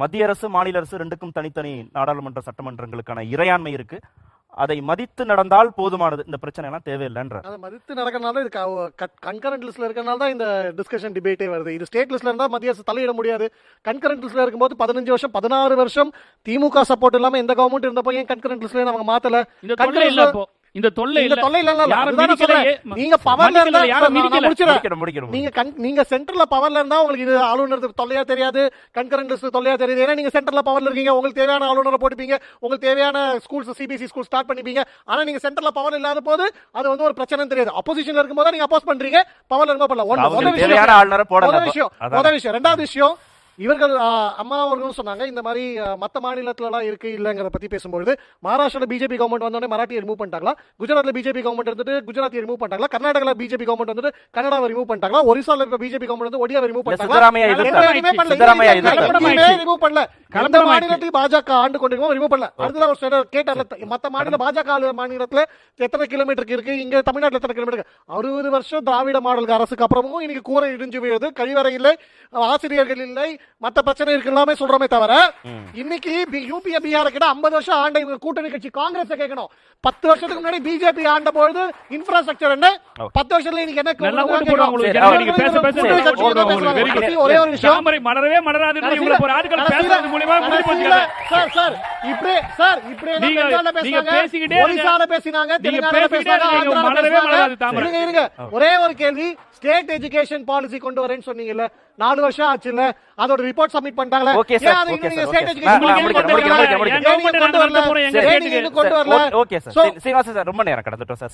மத்திய அரசு மாநில அரசு ரெண்டுக்கும் தனித்தனி நாடாளுமன்ற சட்டமன்றங்களுக்கான இறையாண்மை இருக்கு. அதை மதித்து நடந்தால் போதுமானது, இந்த பிரச்சனை எல்லாம் தேவையில்லைன்ற. அதை மதித்து நடக்கிறனால இது கன்கரண்ட் லிஸ்ட்ல இருக்கறனால தான் இந்த டிஸ்கஷன் டிபேட்டே வருது. இது ஸ்டேட் லிஸ்ட்ல இருந்தா மத்திய அரசு தலையிட முடியாது. கன்கரண்ட் லிஸ்ட்ல இருக்கும்போது 15 வருஷம் 16 வருஷம் திமுக சப்போர்ட் இல்லாம எந்த கவர்மெண்ட் இருந்தப்போ ஏன் கன்கரண்ட் லிஸ்ட்ல அவங்க மாத்தல? இந்த தொல்லை இல்ல. நீங்க பவர்ல இருந்தா முடிக்கணும். நீங்க சென்டர்ல பவர்ல இருந்தா உங்களுக்கு இது ஆளுநர் தொல்லையா தெரியாது, கன்கரண்ட் லிஸ்ட் தொல்லையா தெரியாது. ஏன்னா நீங்க சென்டர்ல பவர்ல இருக்கீங்க, உங்களுக்கு தேவையான ஆளுநரை போட்டுப்பீங்க, உங்களுக்கு தேவையான ஸ்கூல்ஸ் சிபிஎஸ்இ ஸ்கூல் ஸ்டார்ட் பண்ணிப்பீங்க. ஆனா நீங்க சென்டர்ல பவர் இல்லாத போது அது வந்து ஒரு பிரச்சனை தெரியாது. அப்போசிஷன்ல இருக்கும்போது நீங்க அப்போஸ் பண்றீங்க, பவர்ல இருக்கும்போது பண்ணலாம். முதல் விஷயம். ரெண்டாவது விஷயம், இவர்கள் அம்மா அவர்களும் சொன்னாங்க இந்த மாதிரி மற்ற மாநிலத்துலலாம் இருக்கு இல்லைங்கிறத பத்தி பேசும்போது, மகாராஷ்டிரால பிஜேபி கவர்மெண்ட் வந்தோடனே மராட்டியை ரிமூவ் பண்ணிட்டாங்களா, குஜராத்ல பிஜேபி கவர்மெண்ட் இருந்துட்டு குஜராத்தியை ரிமூவ் பண்ணிட்டாங்களா, கர்நாடகால பிஜேபி கவர்மெண்ட் வந்துட்டு கன்னடாவை ரிமூவ் பண்ணிட்டாங்களா, ஒரிசால இருக்க பிஜேபி கவர்மெண்ட் வந்து ஒடியாவை ரிமூவ் பண்ணிட்டாங்களா? ரிமூவ் பண்ணல. கடந்த மாநிலத்தையும் பாஜக ஆண்டு கொண்டிருக்கோம், ரிமூவ் பண்ணல. அடுத்ததான் கேட்டார்ல, மற்ற மாநில பாஜக மாநிலத்துல எத்தனை கிலோமீட்டருக்கு இருக்கு, இங்க தமிழ்நாட்டில் எத்தனை கிலோமீட்டர்? 60 வருஷம் திராவிட மாடல் அரசுக்கு அப்புறமும் இன்னைக்கு கூரை இடிஞ்சு விழுது, கழிவறை இல்லை, ஆசிரியர்கள் இல்லை, மத்த பிரச்சனை இருக்கு எல்லாமே சொல்றோமே தவிர, இன்னைக்கு யூபி பீகார் கிட்ட 50 வருஷம் ஆண்ட இவங்க கூட்டணி கட்சி காங்கிரஸ் கேட்கணும். 10 வருஷத்துக்கு முன்னாடி பிஜேபி ஆண்ட பொழுது இன்ஃப்ராஸ்ட்ரக்சர் என்ன, 10 வருஷத்துல இன்னைக்கு என்ன? ஒரே ஒரு விஷயம், மலரவே மலராது. ஒரே ஒரு கேள்வி, ஸ்டேட் எஜுகேஷன் பாலிசி கொண்டு வரேன்னு சொன்னீங்கல்ல, 4 வருஷம் ஆச்சுல்ல, அதோட ரிப்போர்ட் சப்மிட் பண்ணிட்டாங்களே, ரொம்ப நேரம் கடந்துட்டோம் சார்.